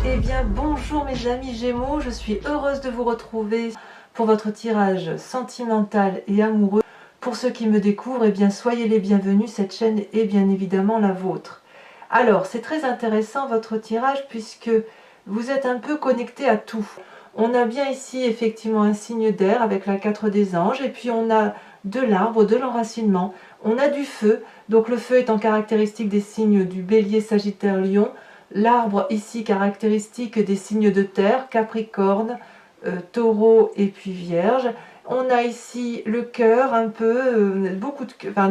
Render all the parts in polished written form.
Eh bien bonjour mes amis Gémeaux, je suis heureuse de vous retrouver pour votre tirage sentimental et amoureux. Pour ceux qui me découvrent, eh bien soyez les bienvenus, cette chaîne est bien évidemment la vôtre. Alors c'est très intéressant votre tirage puisque vous êtes un peu connecté à tout. On a bien ici effectivement un signe d'air avec la 4 des anges et puis on a de l'arbre, de l'enracinement, on a du feu, donc le feu étant caractéristique des signes du Bélier, Sagittaire, Lion. L'arbre ici caractéristique des signes de terre, Capricorne, Taureau et puis Vierge. On a ici le cœur un peu,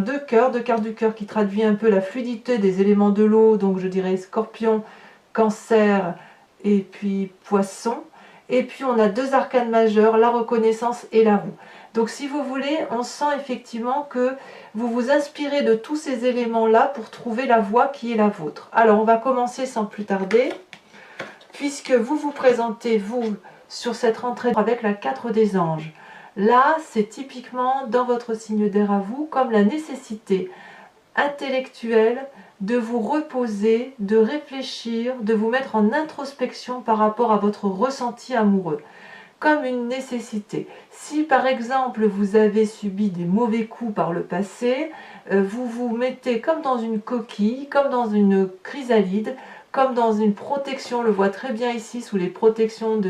deux cœurs, deux cartes du cœur qui traduit un peu la fluidité des éléments de l'eau, donc je dirais Scorpion, Cancer et puis Poisson. Et puis on a deux arcanes majeurs, la reconnaissance et la roue. Donc si vous voulez, on sent effectivement que vous vous inspirez de tous ces éléments-là pour trouver la voie qui est la vôtre. Alors on va commencer sans plus tarder, puisque vous vous présentez, vous, sur cette rentrée avec la 4 des anges. Là, c'est typiquement dans votre signe d'air à vous, comme la nécessité intellectuelle de vous reposer, de réfléchir, de vous mettre en introspection par rapport à votre ressenti amoureux. Comme une nécessité. Si par exemple vous avez subi des mauvais coups par le passé, vous vous mettez comme dans une coquille, comme dans une chrysalide, comme dans une protection, on le voit très bien ici sous les protections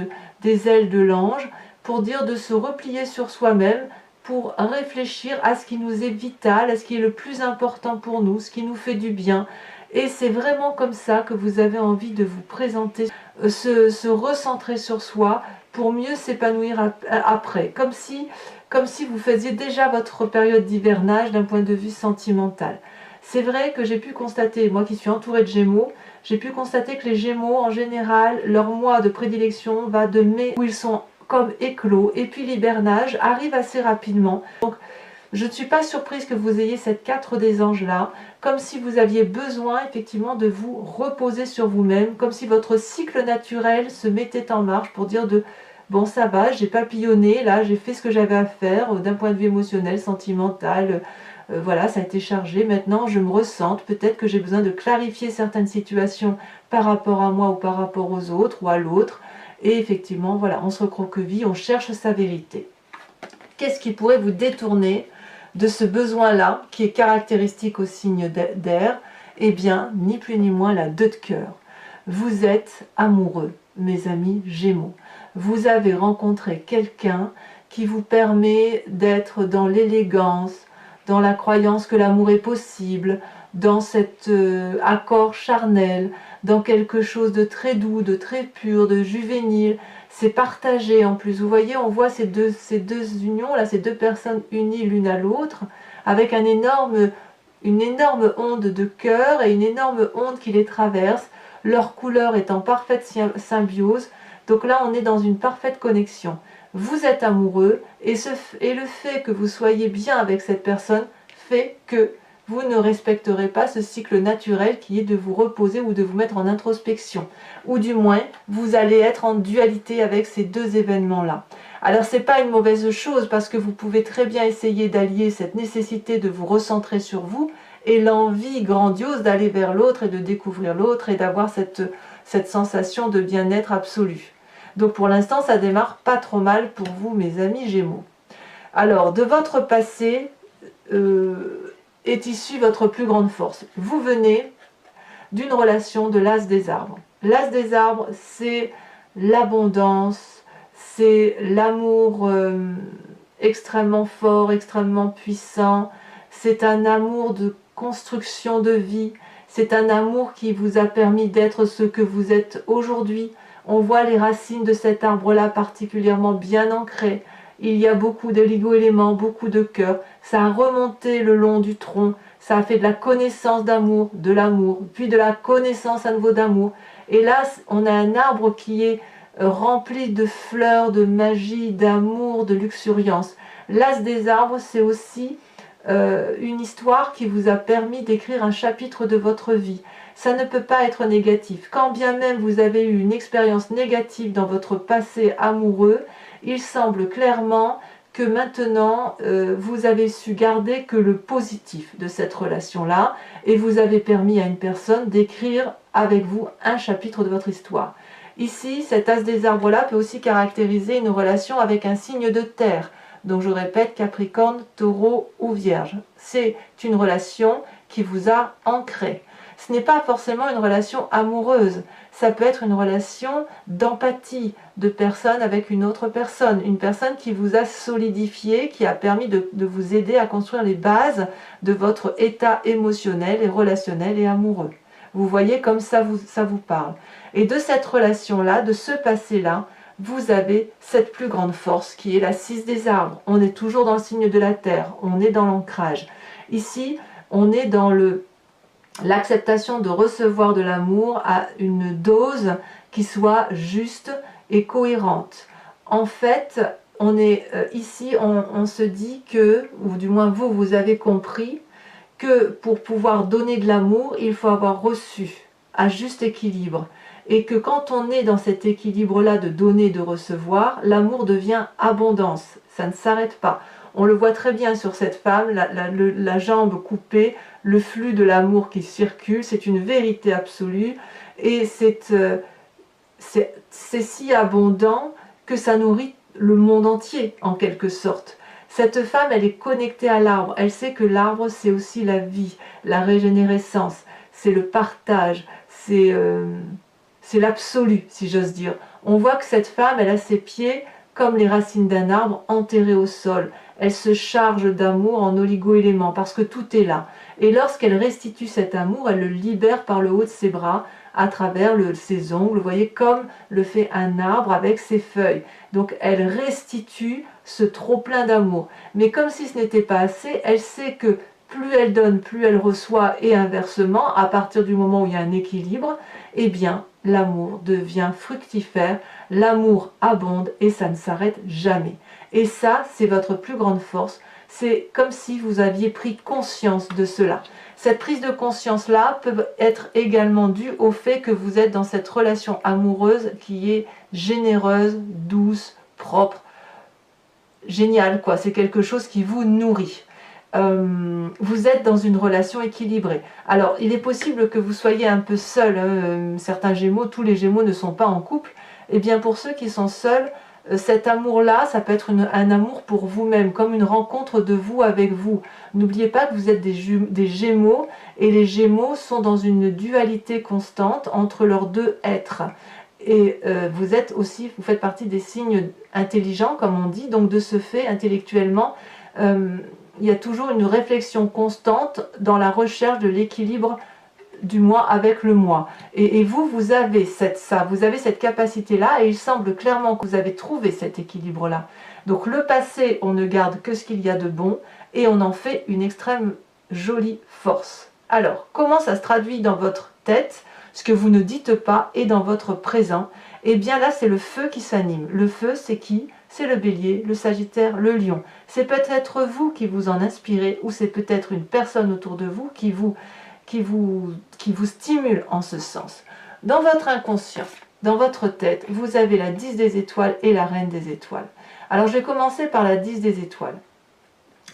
des ailes de l'ange, pour dire de se replier sur soi-même, pour réfléchir à ce qui nous est vital, à ce qui est le plus important pour nous, ce qui nous fait du bien. Et c'est vraiment comme ça que vous avez envie de vous présenter, se recentrer sur soi, pour mieux s'épanouir après, comme si vous faisiez déjà votre période d'hivernage d'un point de vue sentimental. C'est vrai que j'ai pu constater, moi qui suis entourée de Gémeaux, j'ai pu constater que les Gémeaux, en général, leur mois de prédilection va de mai, où ils sont comme éclos, et puis l'hivernage arrive assez rapidement. Donc, je ne suis pas surprise que vous ayez cette 4 des anges là, comme si vous aviez besoin effectivement de vous reposer sur vous-même, comme si votre cycle naturel se mettait en marche pour dire de bon ça va, j'ai papillonné, là j'ai fait ce que j'avais à faire d'un point de vue émotionnel, sentimental, voilà ça a été chargé, maintenant je me ressente, peut-être que j'ai besoin de clarifier certaines situations par rapport à moi ou par rapport aux autres ou à l'autre, et effectivement voilà, on se recroqueville, on cherche sa vérité. Qu'est-ce qui pourrait vous détourner de ce besoin-là, qui est caractéristique au signe d'air? Eh bien, ni plus ni moins la 2 de cœur. Vous êtes amoureux, mes amis Gémeaux. Vous avez rencontré quelqu'un qui vous permet d'être dans l'élégance, dans la croyance que l'amour est possible, dans cet accord charnel, dans quelque chose de très doux, de très pur, de juvénile. C'est partagé en plus. Vous voyez, on voit ces deux unions, là, ces deux personnes unies l'une à l'autre, avec une énorme onde de cœur et une énorme onde qui les traverse, leur couleur est en parfaite symbiose. Donc là, on est dans une parfaite connexion. Vous êtes amoureux et le fait que vous soyez bien avec cette personne fait que vous ne respecterez pas ce cycle naturel qui est de vous reposer ou de vous mettre en introspection. Ou du moins, vous allez être en dualité avec ces deux événements-là. Alors, ce n'est pas une mauvaise chose parce que vous pouvez très bien essayer d'allier cette nécessité de vous recentrer sur vous et l'envie grandiose d'aller vers l'autre et de découvrir l'autre et d'avoir cette sensation de bien-être absolu. Donc pour l'instant, ça démarre pas trop mal pour vous, mes amis Gémeaux. Alors, de votre passé est issue votre plus grande force. Vous venez d'une relation de l'as des arbres. L'as des arbres, c'est l'abondance, c'est l'amour extrêmement fort, extrêmement puissant. C'est un amour de construction de vie. C'est un amour qui vous a permis d'être ce que vous êtes aujourd'hui. On voit les racines de cet arbre-là particulièrement bien ancrées. Il y a beaucoup d'oligo-éléments, beaucoup de cœur. Ça a remonté le long du tronc. Ça a fait de la connaissance d'amour, de l'amour, puis de la connaissance à nouveau d'amour. Et là, on a un arbre qui est rempli de fleurs, de magie, d'amour, de luxuriance. L'as des arbres, c'est aussi une histoire qui vous a permis d'écrire un chapitre de votre vie. Ça ne peut pas être négatif. Quand bien même vous avez eu une expérience négative dans votre passé amoureux, il semble clairement que maintenant vous avez su garder que le positif de cette relation-là et vous avez permis à une personne d'écrire avec vous un chapitre de votre histoire. Ici, cet as des arbres-là peut aussi caractériser une relation avec un signe de terre. Donc je répète, Capricorne, Taureau ou Vierge. C'est une relation qui vous a ancré. Ce n'est pas forcément une relation amoureuse. Ça peut être une relation d'empathie de personne avec une autre personne. Une personne qui vous a solidifié, qui a permis de vous aider à construire les bases de votre état émotionnel et relationnel et amoureux. Vous voyez comme ça vous parle. Et de cette relation-là, de ce passé-là, vous avez cette plus grande force qui est la 6 des arbres. On est toujours dans le signe de la terre, on est dans l'ancrage. Ici, on est dans l'acceptation de recevoir de l'amour à une dose qui soit juste et cohérente. En fait, on est ici, on se dit que, ou du moins vous avez compris, que pour pouvoir donner de l'amour, il faut avoir reçu à juste équilibre. Et que quand on est dans cet équilibre-là de donner et de recevoir, l'amour devient abondance. Ça ne s'arrête pas. On le voit très bien sur cette femme, la jambe coupée, le flux de l'amour qui circule, c'est une vérité absolue. Et c'est si abondant que ça nourrit le monde entier, en quelque sorte. Cette femme, elle est connectée à l'arbre. Elle sait que l'arbre, c'est aussi la vie, la régénérescence, c'est le partage, c'est l'absolu, si j'ose dire. On voit que cette femme, elle a ses pieds comme les racines d'un arbre enterrés au sol. Elle se charge d'amour en oligo-éléments parce que tout est là. Et lorsqu'elle restitue cet amour, elle le libère par le haut de ses bras à travers ses ongles, vous voyez, comme le fait un arbre avec ses feuilles. Donc elle restitue ce trop-plein d'amour. Mais comme si ce n'était pas assez, elle sait que plus elle donne, plus elle reçoit, et inversement, à partir du moment où il y a un équilibre, eh bien, l'amour devient fructifère, l'amour abonde et ça ne s'arrête jamais. Et ça, c'est votre plus grande force. C'est comme si vous aviez pris conscience de cela. Cette prise de conscience-là peut être également due au fait que vous êtes dans cette relation amoureuse qui est généreuse, douce, propre, géniale, quoi. C'est quelque chose qui vous nourrit. Vous êtes dans une relation équilibrée. Alors, il est possible que vous soyez un peu seul. Certains Gémeaux, tous les Gémeaux ne sont pas en couple. Et bien, pour ceux qui sont seuls, cet amour-là, ça peut être un amour pour vous-même, comme une rencontre de vous avec vous. N'oubliez pas que vous êtes des Gémeaux, et les Gémeaux sont dans une dualité constante entre leurs deux êtres. Et vous faites partie des signes intelligents, comme on dit, donc de ce fait, intellectuellement, il y a toujours une réflexion constante dans la recherche de l'équilibre du moi avec le moi. Et vous avez cette capacité-là, et il semble clairement que vous avez trouvé cet équilibre-là. Donc le passé, on ne garde que ce qu'il y a de bon, et on en fait une extrême jolie force. Alors, comment ça se traduit dans votre tête, ce que vous ne dites pas, et dans votre présent? Eh bien là, c'est le feu qui s'anime. Le feu, c'est qui? C'est le bélier, le sagittaire, le lion. C'est peut-être vous qui vous en inspirez, ou c'est peut-être une personne autour de vous qui vous stimule en ce sens. Dans votre inconscient, dans votre tête, vous avez la 10 des étoiles et la reine des étoiles. Alors je vais commencer par la 10 des étoiles.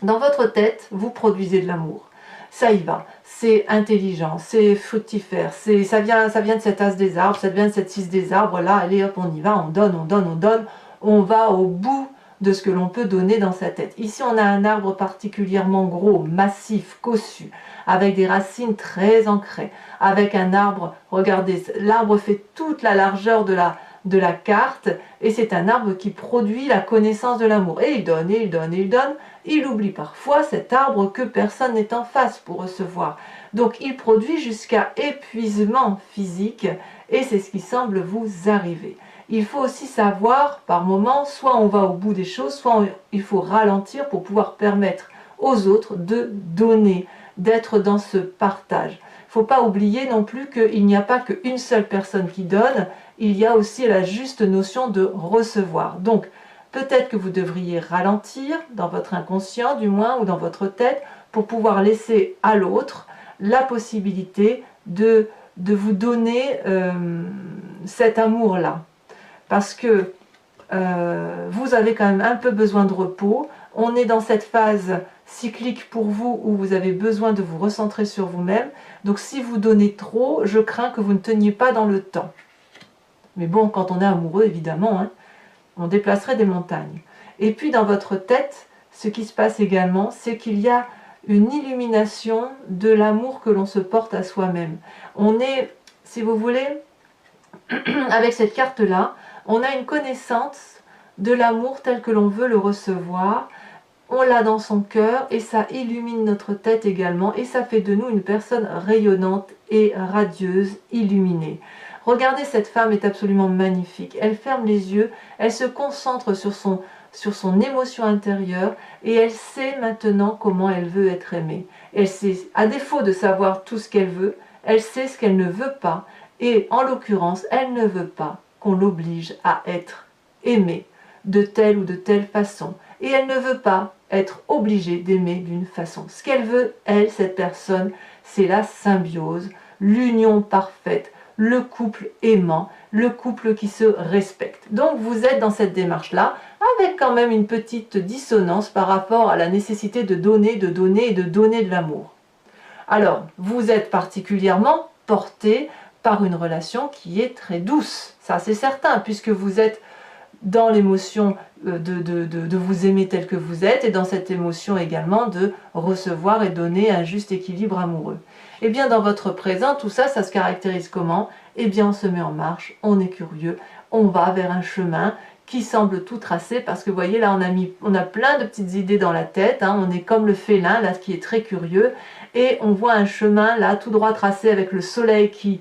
Dans votre tête, vous produisez de l'amour. Ça y va, c'est intelligent, c'est fructifère, ça vient de cet as des arbres, ça vient de cette 6 des arbres, là, allez hop, on y va, on donne, on donne, on donne, on va au bout de ce que l'on peut donner dans sa tête. Ici, on a un arbre particulièrement gros, massif, cossu, avec des racines très ancrées, avec un arbre, regardez, l'arbre fait toute la largeur de la carte, et c'est un arbre qui produit la connaissance de l'amour. Et il donne, et il donne, et il donne. Il oublie parfois cet arbre que personne n'est en face pour recevoir. Donc il produit jusqu'à épuisement physique, et c'est ce qui semble vous arriver. Il faut aussi savoir, par moment, soit on va au bout des choses, soit il faut ralentir pour pouvoir permettre aux autres de donner, d'être dans ce partage. Il ne faut pas oublier non plus qu'il n'y a pas qu'une seule personne qui donne, il y a aussi la juste notion de recevoir. Donc, peut-être que vous devriez ralentir, dans votre inconscient du moins, ou dans votre tête, pour pouvoir laisser à l'autre la possibilité de vous donner cet amour-là. Parce que vous avez quand même un peu besoin de repos. On est dans cette phase cyclique pour vous où vous avez besoin de vous recentrer sur vous-même. Donc si vous donnez trop, je crains que vous ne teniez pas dans le temps. Mais bon, quand on est amoureux, évidemment, hein, on déplacerait des montagnes. Et puis dans votre tête, ce qui se passe également, c'est qu'il y a une illumination de l'amour que l'on se porte à soi-même. On est, si vous voulez, avec cette carte-là, on a une connaissance de l'amour tel que l'on veut le recevoir. On l'a dans son cœur et ça illumine notre tête également et ça fait de nous une personne rayonnante et radieuse, illuminée. Regardez, cette femme est absolument magnifique. Elle ferme les yeux, elle se concentre sur son émotion intérieure et elle sait maintenant comment elle veut être aimée. Elle sait, à défaut de savoir tout ce qu'elle veut, elle sait ce qu'elle ne veut pas et en l'occurrence, elle ne veut pas qu'on l'oblige à être aimée de telle ou de telle façon. Et elle ne veut pas être obligée d'aimer d'une façon. Ce qu'elle veut, elle, cette personne, c'est la symbiose, l'union parfaite, le couple aimant, le couple qui se respecte. Donc vous êtes dans cette démarche-là, avec quand même une petite dissonance par rapport à la nécessité de donner et de donner de l'amour. Alors, vous êtes particulièrement porté par une relation qui est très douce, ça c'est certain, puisque vous êtes dans l'émotion de vous aimer tel que vous êtes et dans cette émotion également de recevoir et donner un juste équilibre amoureux. Et bien dans votre présent, tout ça, ça se caractérise comment? Eh bien on se met en marche, on est curieux, on va vers un chemin qui semble tout tracé parce que vous voyez là on a plein de petites idées dans la tête, hein, on est comme le félin là qui est très curieux et on voit un chemin là tout droit tracé avec le soleil qui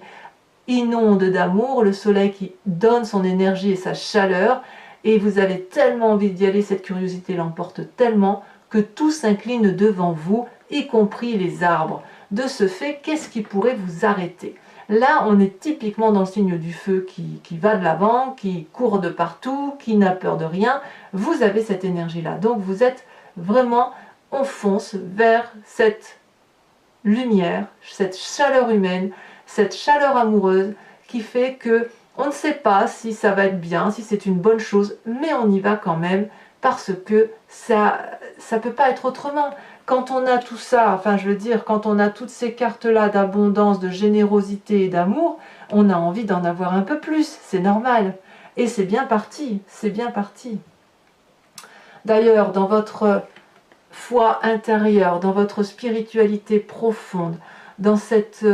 inonde d'amour, le soleil qui donne son énergie et sa chaleur, et vous avez tellement envie d'y aller, cette curiosité l'emporte tellement que tout s'incline devant vous, y compris les arbres. De ce fait, qu'est-ce qui pourrait vous arrêter? Là, on est typiquement dans le signe du feu qui va de l'avant, qui court de partout, qui n'a peur de rien. Vous avez cette énergie-là. Donc vous êtes vraiment, on fonce vers cette lumière, cette chaleur humaine, cette chaleur amoureuse qui fait que on ne sait pas si ça va être bien, si c'est une bonne chose, mais on y va quand même parce que ça peut pas être autrement. Quand on a tout ça, enfin je veux dire, quand on a toutes ces cartes-là d'abondance, de générosité et d'amour, on a envie d'en avoir un peu plus, c'est normal. Et c'est bien parti, c'est bien parti. D'ailleurs, dans votre foi intérieure, dans votre spiritualité profonde, dans cette...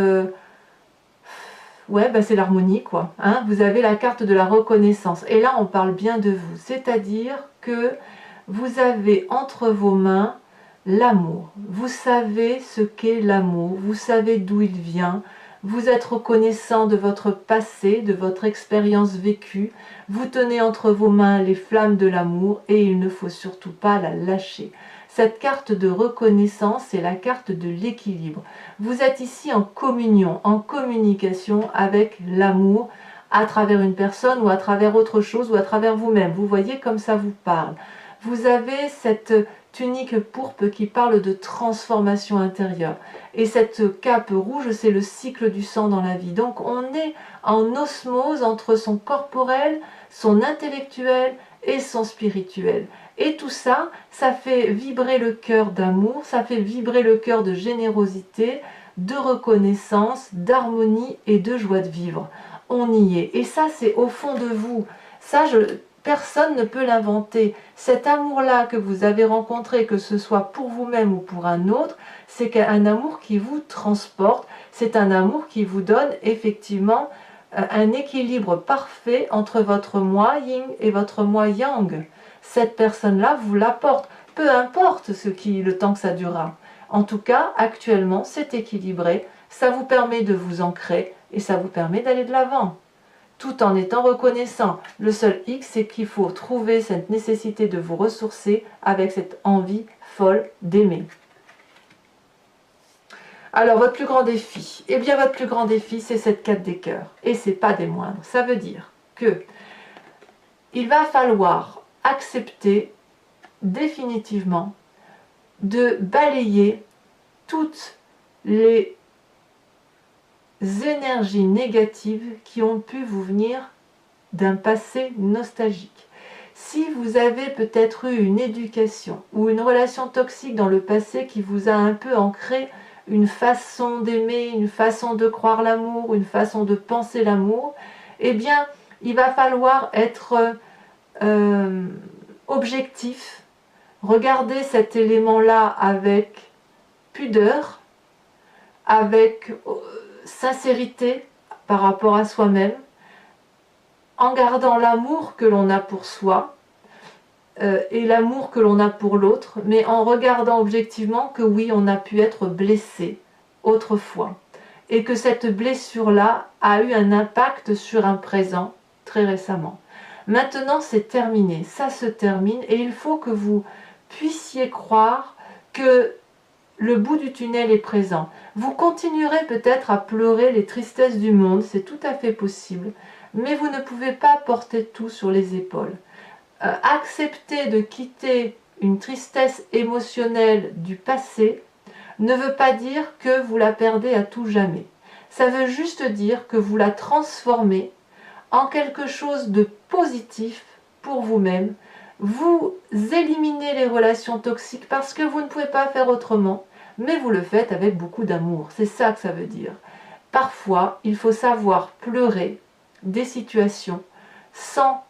ouais, ben c'est l'harmonie quoi. Hein, vous avez la carte de la reconnaissance. Et là, on parle bien de vous. C'est-à-dire que vous avez entre vos mains l'amour. Vous savez ce qu'est l'amour. Vous savez d'où il vient. Vous êtes reconnaissant de votre passé, de votre expérience vécue. Vous tenez entre vos mains les flammes de l'amour et il ne faut surtout pas la lâcher. Cette carte de reconnaissance, c'est la carte de l'équilibre. Vous êtes ici en communion, en communication avec l'amour à travers une personne ou à travers autre chose ou à travers vous-même. Vous voyez comme ça vous parle. Vous avez cette tunique pourpre qui parle de transformation intérieure. Et cette cape rouge, c'est le cycle du sang dans la vie. Donc on est en osmose entre son corporel, son intellectuel et son spirituel. Et tout ça, ça fait vibrer le cœur d'amour, ça fait vibrer le cœur de générosité, de reconnaissance, d'harmonie et de joie de vivre. On y est. Et ça, c'est au fond de vous. Ça, personne ne peut l'inventer. Cet amour-là que vous avez rencontré, que ce soit pour vous-même ou pour un autre, c'est un amour qui vous transporte. C'est un amour qui vous donne effectivement un équilibre parfait entre votre moi yin et votre moi yang. Cette personne-là vous l'apporte, peu importe le temps que ça durera. En tout cas, actuellement, c'est équilibré, ça vous permet de vous ancrer et ça vous permet d'aller de l'avant, tout en étant reconnaissant. Le seul hic, c'est qu'il faut trouver cette nécessité de vous ressourcer avec cette envie folle d'aimer. Alors, votre plus grand défi, eh bien, votre plus grand défi, c'est cette 4 des cœurs, et c'est pas des moindres. Ça veut dire que il va falloir accepter définitivement de balayer toutes les énergies négatives qui ont pu vous venir d'un passé nostalgique. Si vous avez peut-être eu une éducation ou une relation toxique dans le passé qui vous a un peu ancré une façon d'aimer, une façon de croire l'amour, une façon de penser l'amour, eh bien, Il va falloir être objectif, regarder cet élément-là avec pudeur, avec sincérité par rapport à soi-même, en gardant l'amour que l'on a pour soi et l'amour que l'on a pour l'autre, mais en regardant objectivement que oui, on a pu être blessé autrefois et que cette blessure-là a eu un impact sur un présent très récemment. Maintenant, c'est terminé, ça se termine et il faut que vous puissiez croire que le bout du tunnel est présent. Vous continuerez peut-être à pleurer les tristesses du monde, c'est tout à fait possible, mais vous ne pouvez pas porter tout sur les épaules. Accepter de quitter une tristesse émotionnelle du passé ne veut pas dire que vous la perdez à tout jamais. Ça veut juste dire que vous la transformez en quelque chose de positif pour vous-même. Vous éliminez les relations toxiques parce que vous ne pouvez pas faire autrement, mais vous le faites avec beaucoup d'amour. C'est ça que ça veut dire. Parfois, il faut savoir pleurer des situations sans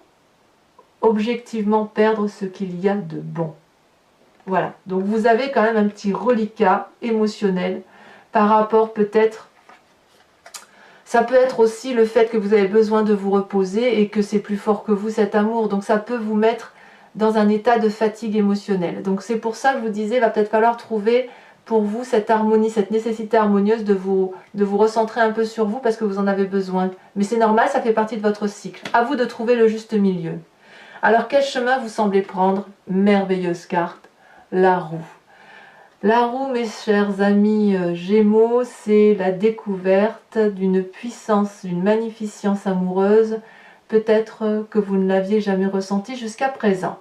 objectivement perdre ce qu'il y a de bon. Voilà, donc vous avez quand même un petit reliquat émotionnel par rapport peut-être, ça peut être aussi le fait que vous avez besoin de vous reposer et que c'est plus fort que vous cet amour, donc ça peut vous mettre dans un état de fatigue émotionnelle. Donc c'est pour ça que je vous disais, il va peut-être falloir trouver pour vous cette harmonie, cette nécessité harmonieuse de vous recentrer un peu sur vous parce que vous en avez besoin. Mais c'est normal, ça fait partie de votre cycle. À vous de trouver le juste milieu. Alors quel chemin vous semblez prendre? Merveilleuse carte, la roue. La roue, mes chers amis Gémeaux, c'est la découverte d'une puissance, d'une magnificence amoureuse, peut-être que vous ne l'aviez jamais ressentie jusqu'à présent.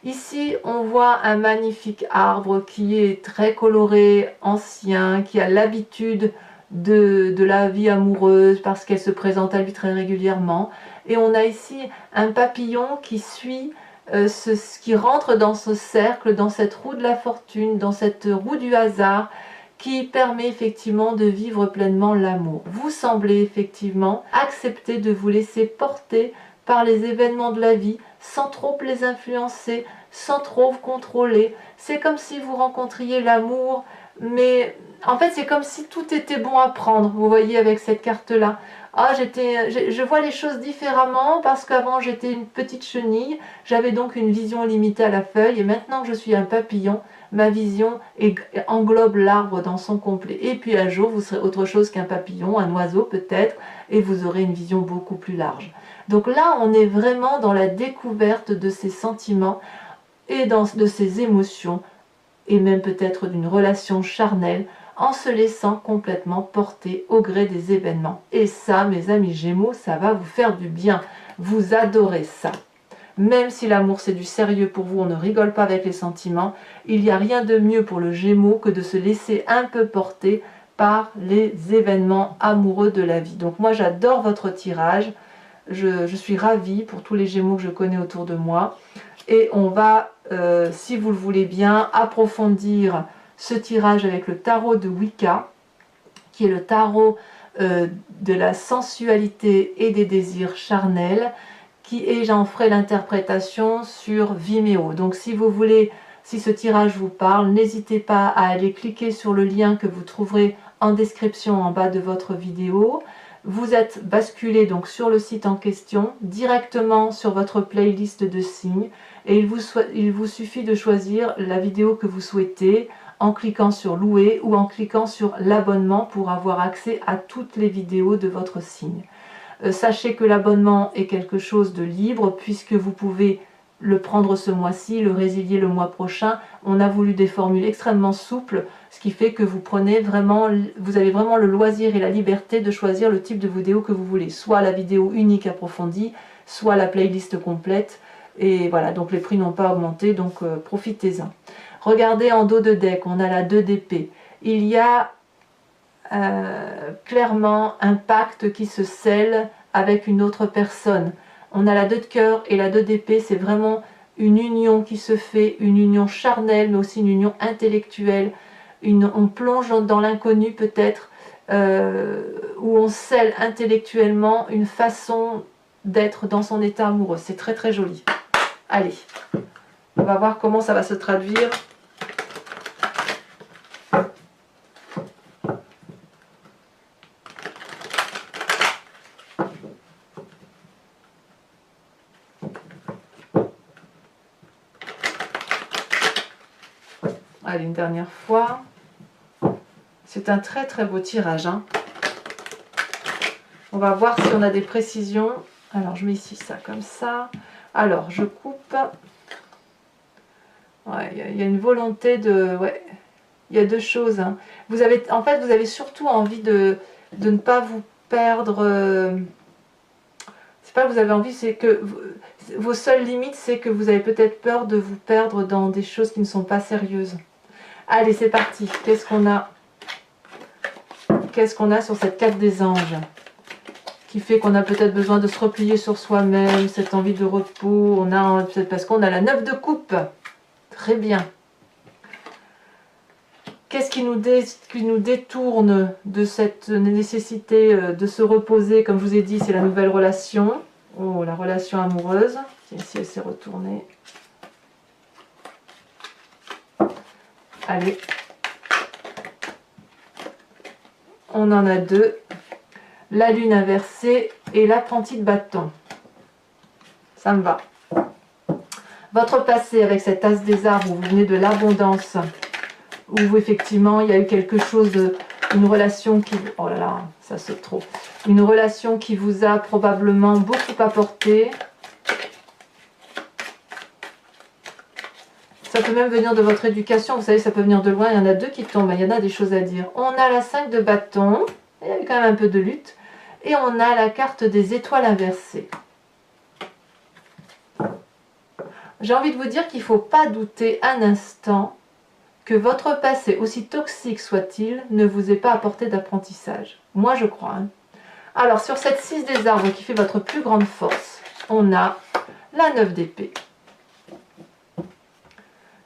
Ici, on voit un magnifique arbre qui est très coloré, ancien, qui a l'habitude de la vie amoureuse parce qu'elle se présente à lui très régulièrement. Et on a ici un papillon qui suit ce qui rentre dans ce cercle, dans cette roue de la fortune, dans cette roue du hasard, qui permet effectivement de vivre pleinement l'amour. Vous semblez effectivement accepter de vous laisser porter par les événements de la vie, sans trop les influencer, sans trop vous contrôler. C'est comme si vous rencontriez l'amour, mais en fait c'est comme si tout était bon à prendre, vous voyez avec cette carte-là. Ah, je vois les choses différemment parce qu'avant j'étais une petite chenille, j'avais donc une vision limitée à la feuille et maintenant que je suis un papillon, ma vision englobe l'arbre dans son complet. Et puis un jour vous serez autre chose qu'un papillon, un oiseau peut-être, et vous aurez une vision beaucoup plus large. Donc là on est vraiment dans la découverte de ces sentiments et de ces émotions et même peut-être d'une relation charnelle en se laissant complètement porter au gré des événements. Et ça, mes amis Gémeaux, ça va vous faire du bien. Vous adorez ça. Même si l'amour c'est du sérieux pour vous, on ne rigole pas avec les sentiments, il n'y a rien de mieux pour le Gémeaux que de se laisser un peu porter par les événements amoureux de la vie. Donc moi j'adore votre tirage, je suis ravie pour tous les Gémeaux que je connais autour de moi. Et on va, si vous le voulez bien, approfondir ce tirage avec le tarot de Wicca, qui est le tarot de la sensualité et des désirs charnels, et j'en ferai l'interprétation sur Vimeo. Donc si vous voulez, si ce tirage vous parle, n'hésitez pas à aller cliquer sur le lien que vous trouverez en description en bas de votre vidéo. Vous êtes basculé donc sur le site en question, directement sur votre playlist de signes, et il vous suffit de choisir la vidéo que vous souhaitez en cliquant sur louer ou en cliquant sur l'abonnement pour avoir accès à toutes les vidéos de votre signe. Sachez que l'abonnement est quelque chose de libre puisque vous pouvez le prendre ce mois-ci, le résilier le mois prochain. On a voulu des formules extrêmement souples, ce qui fait que vous avez vraiment le loisir et la liberté de choisir le type de vidéo que vous voulez, soit la vidéo unique approfondie, soit la playlist complète. Et voilà, donc les prix n'ont pas augmenté, donc profitez-en. Regardez en dos de deck, on a la 2 d'épée. Il y a clairement un pacte qui se scelle avec une autre personne. On a la 2 de cœur et la 2 d'épée, c'est vraiment une union qui se fait, une union charnelle, mais aussi une union intellectuelle. On plonge dans l'inconnu peut-être, où on scelle intellectuellement une façon d'être dans son état amoureux. C'est très très joli. Allez, on va voir comment ça va se traduire. Allez, une dernière fois. C'est un très très beau tirage, hein. On va voir si on a des précisions. Alors, je mets ici ça comme ça. Alors, je coupe. Ouais, il y a une volonté de... Ouais, il y a deux choses, hein. Vous avez, en fait, vous avez surtout envie de ne pas vous perdre. C'est pas que vous avez envie, c'est que vos seules limites, c'est que vous avez peut-être peur de vous perdre dans des choses qui ne sont pas sérieuses. Allez, c'est parti. Qu'est-ce qu'on a? Qu'est-ce qu'on a sur cette carte des anges? Qui fait qu'on a peut-être besoin de se replier sur soi-même, cette envie de repos, on a peut-être parce qu'on a la 9 de coupe. Très bien. Qu'est-ce qui nous détourne de cette nécessité de se reposer? Comme je vous ai dit, c'est la nouvelle relation. Oh, la relation amoureuse. Ici, elle s'est retournée. Allez. On en a deux. La lune inversée et l'apprenti de bâton. Ça me va. Votre passé avec cet as des arbres où vous venez de l'abondance, où effectivement il y a eu quelque chose, une relation qui... Oh là là, ça saute trop. Une relation qui vous a probablement beaucoup apporté. Ça peut même venir de votre éducation, vous savez, ça peut venir de loin. Il y en a deux qui tombent, il y en a des choses à dire. On a la 5 de bâton, il y a eu quand même un peu de lutte. Et on a la carte des étoiles inversées. J'ai envie de vous dire qu'il ne faut pas douter un instant que votre passé, aussi toxique soit-il, ne vous ait pas apporté d'apprentissage. Moi, je crois. Hein. Alors, sur cette 6 des arbres qui fait votre plus grande force, on a la 9 d'épée.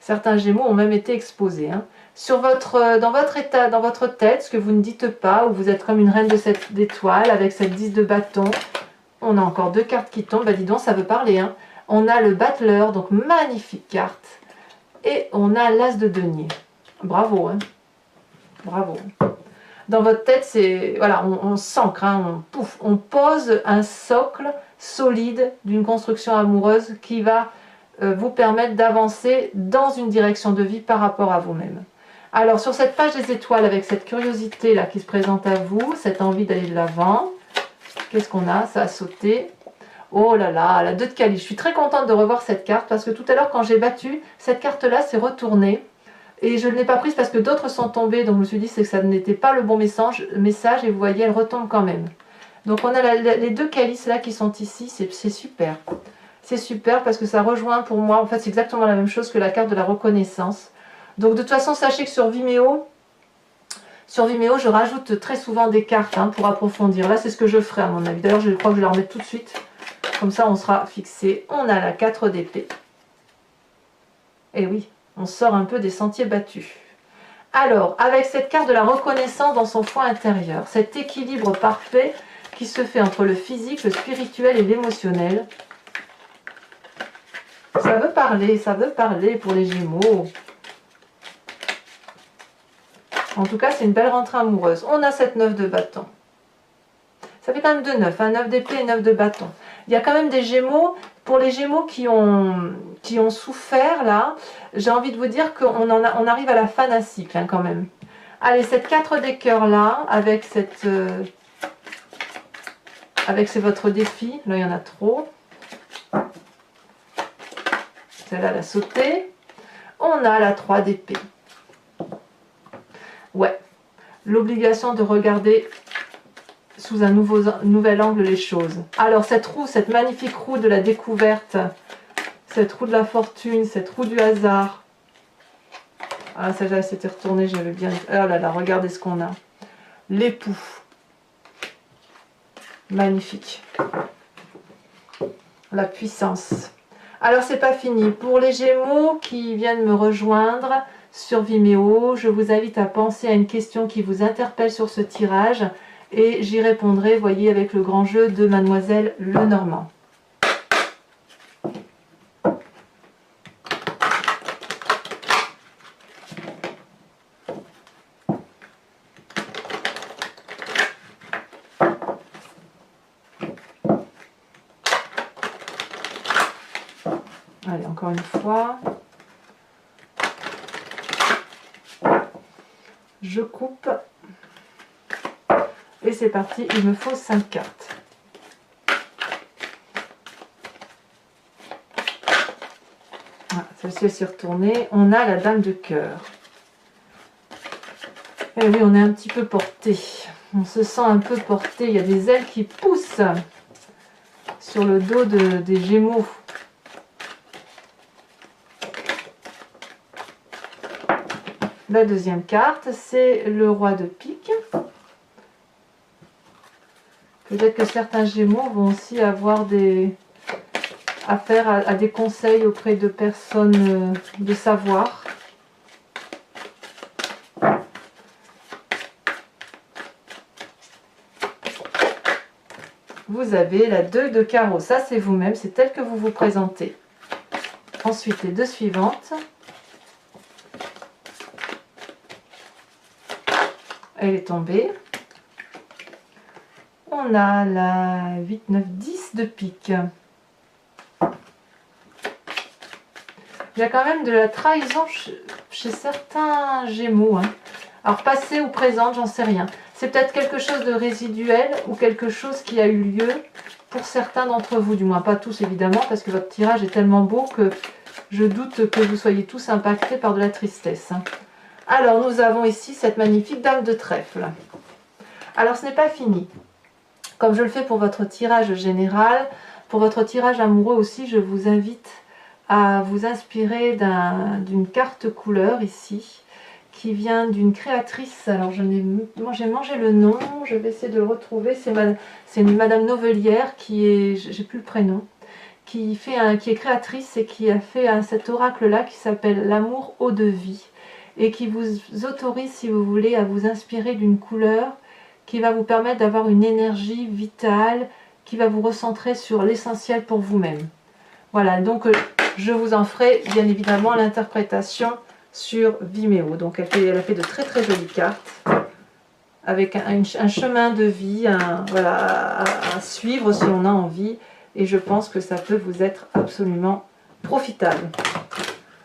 Certains Gémeaux ont même été exposés. Hein. Dans votre état, dans votre tête, ce que vous ne dites pas, où vous êtes comme une reine de d'étoiles avec cette 10 de bâton, on a encore deux cartes qui tombent, bah dis donc, ça veut parler. Hein. On a le battleur, donc magnifique carte, et on a l'as de denier. Bravo, hein. Bravo. Dans votre tête, c'est voilà, on s'ancre, hein, on pose un socle solide d'une construction amoureuse qui va vous permettre d'avancer dans une direction de vie par rapport à vous-même. Alors, sur cette page des étoiles, avec cette curiosité là qui se présente à vous, cette envie d'aller de l'avant, qu'est-ce qu'on a? Ça a sauté. Oh là là, la 2 de calice. Je suis très contente de revoir cette carte parce que tout à l'heure, quand j'ai battu, cette carte-là s'est retournée. Et je ne l'ai pas prise parce que d'autres sont tombés. Donc, je me suis dit que ça n'était pas le bon message. Et vous voyez, elle retombe quand même. Donc, on a les 2 calices là qui sont ici. C'est super. C'est super parce que ça rejoint pour moi. En fait, c'est exactement la même chose que la carte de la reconnaissance. Donc de toute façon, sachez que sur Vimeo, je rajoute très souvent des cartes hein, pour approfondir. Là, c'est ce que je ferai à mon avis. D'ailleurs, je crois que je vais la remettre tout de suite. Comme ça, on sera fixé. On a la 4 d'épée. Et oui, on sort un peu des sentiers battus. Alors, avec cette carte de la reconnaissance dans son foie intérieur, cet équilibre parfait qui se fait entre le physique, le spirituel et l'émotionnel. Ça veut parler pour les Gémeaux. En tout cas, c'est une belle rentrée amoureuse. On a cette 9 de bâton. Ça fait quand même 2 9, hein, 9 d'épée et 9 de bâton. Il y a quand même des Gémeaux, pour les Gémeaux qui ont souffert, là, j'ai envie de vous dire qu'on arrive à la fin d'un cycle, hein, quand même. Allez, cette 4 des cœurs, là, avec cette... c'est votre défi. Là, il y en a trop. Celle-là, elle a sauté. On a la 3 d'épée. Ouais, l'obligation de regarder sous un nouvel angle les choses. Alors cette roue, cette magnifique roue de la découverte, cette roue de la fortune, cette roue du hasard. Ah, celle-là, elle s'était retournée, j'avais bien... Oh là là, regardez ce qu'on a. L'époux. Magnifique. La puissance. Alors, c'est pas fini. Pour les Gémeaux qui viennent me rejoindre sur Vimeo, je vous invite à penser à une question qui vous interpelle sur ce tirage et j'y répondrai, voyez, avec le grand jeu de Mademoiselle Lenormand. Allez, encore une fois. Je coupe. Et c'est parti, il me faut 5 cartes. Voilà, celle-ci s'est retournée. On a la dame de cœur. Et oui, on est un petit peu porté. On se sent un peu porté. Il y a des ailes qui poussent sur le dos des Gémeaux. La deuxième carte, c'est le roi de pique. Peut-être que certains Gémeaux vont aussi avoir affaire à des conseils auprès de personnes de savoir. Vous avez la 2 de carreau, ça c'est vous-même, c'est tel que vous vous présentez. Ensuite, les deux suivantes. Elle est tombée. On a la 8, 9, 10 de pique. Il y a quand même de la trahison chez certains Gémeaux. Hein. Alors, passé ou présente, j'en sais rien. C'est peut-être quelque chose de résiduel ou quelque chose qui a eu lieu pour certains d'entre vous. Du moins, pas tous évidemment, parce que votre tirage est tellement beau que je doute que vous soyez tous impactés par de la tristesse. Hein. Alors, nous avons ici cette magnifique dame de trèfle. Alors, ce n'est pas fini. Comme je le fais pour votre tirage général, pour votre tirage amoureux aussi, je vous invite à vous inspirer d'une carte couleur ici, qui vient d'une créatrice. Alors, j'ai mangé le nom, je vais essayer de le retrouver. C'est Madame Novelière, j'ai plus le prénom, qui est créatrice et qui a fait cet oracle-là qui s'appelle l'amour eau de vie, et qui vous autorise, si vous voulez, à vous inspirer d'une couleur qui va vous permettre d'avoir une énergie vitale, qui va vous recentrer sur l'essentiel pour vous-même. Voilà, donc je vous en ferai bien évidemment l'interprétation sur Vimeo. Donc elle a fait de très très jolies cartes, avec un chemin de vie voilà, à suivre si on a envie, et je pense que ça peut vous être absolument profitable.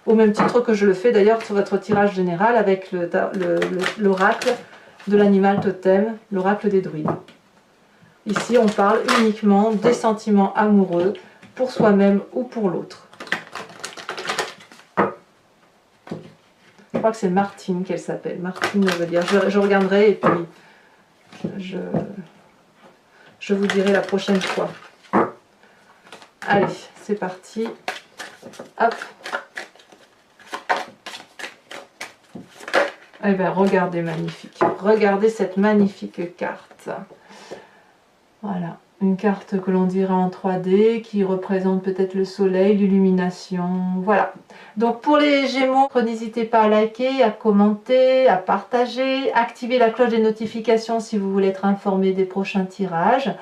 Au même titre que je le fais d'ailleurs sur votre tirage général avec l'oracle de l'animal totem, l'oracle des druides. Ici, on parle uniquement des sentiments amoureux pour soi-même ou pour l'autre. Je crois que c'est Martine qu'elle s'appelle. Martine veut dire. Je regarderai et puis je vous dirai la prochaine fois. Allez, c'est parti. Hop. Eh bien, regardez, magnifique. Regardez cette magnifique carte. Voilà, une carte que l'on dirait en 3D, qui représente peut-être le soleil, l'illumination. Voilà. Donc, pour les Gémeaux, n'hésitez pas à liker, à commenter, à partager, activer la cloche des notifications si vous voulez être informé des prochains tirages.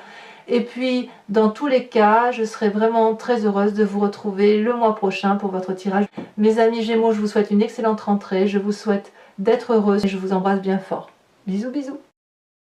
Et puis, dans tous les cas, je serai vraiment très heureuse de vous retrouver le mois prochain pour votre tirage. Mes amis Gémeaux, je vous souhaite une excellente rentrée. Je vous souhaite d'être heureuse et je vous embrasse bien fort. Bisous, bisous.